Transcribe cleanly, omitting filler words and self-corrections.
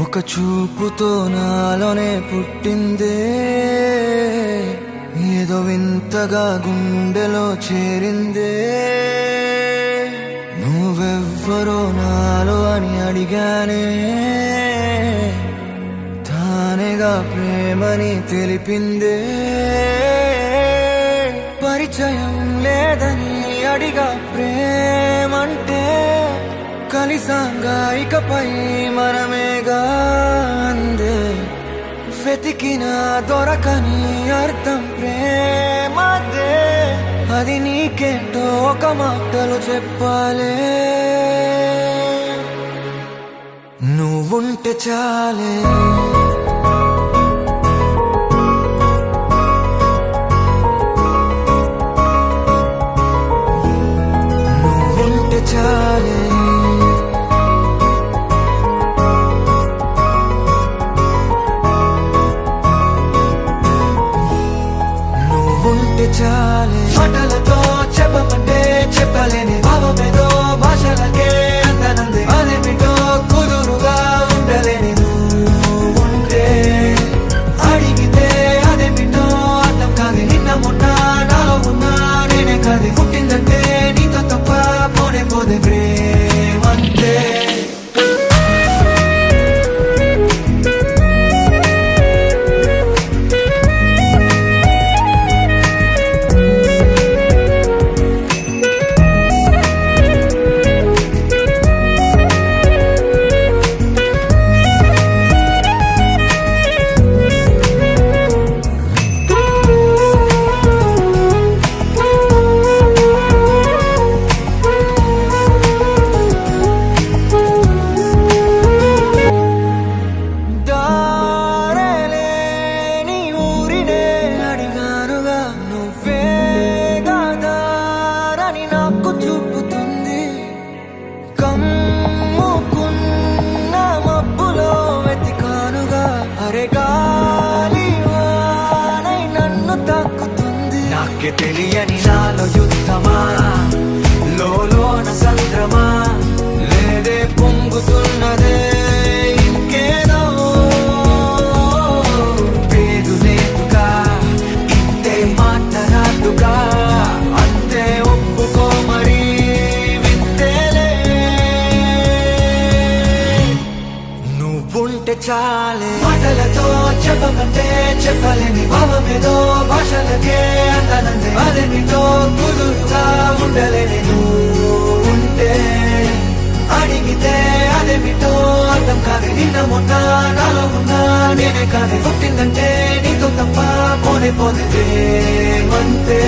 ఒక చూపుతో నాలోనే పుట్టిందే, ఏదో వింతగా గుండెలో చేరిందే. నువ్వెవ్వరో నాలో అని అడిగానే, తానేగా ప్రేమని తెలిపిందే. పరిచయం లేదని అడిగా ప్రేమంటే, కలిసాంగా ఇకపై మనమేగా అందే. వెతికిన దొరకని అర్థం ప్రేమదే, అది నీకేంటో ఒక మాటలు చెప్పాలే. నువ్వుంటే చాలే, నువ్వుంటే చాలే, నువ్వుంటే చాలే. మాటలతో చెప్పమంటే చెప్పలేని భావమేదో భాషలకే అందనందే. అదేమిటో కుదురుగా ఉండలేని నువ్వుంటే, అడిగితే అదేమిటో అర్థం కాదు. నిన్న మొన్న నాలో ఉన్నా నేనే కాదు. పుట్టిందంటే నీతో తప్ప పోనే పోదే ప్రేమంతే. నాకే తెలియని నాలో యుద్ధమా, లోన సంద్రమా, లేదే పొంగుతున్నదే ఇంకేదో. పేరు లేదుగా ఇంతే మాట్లాడుగా, అంతే ఒప్పుకో మరి వింతేలే. నువ్వుంటే చాలే, మాటలతో చెప్పమంటే చెప్పలేని భావమేదో భాషలకే అందనందే. అదేమిటో కుదురుగా ఉండలేని నువ్వుంటే, అడిగితే అదేమిటో అర్థం కాదు. నిన్న మొన్న నాలో ఉన్నా నేనే కాదు. పుట్టిందంటే నీతో తప్ప పోనే పోదే ప్రేమంతే.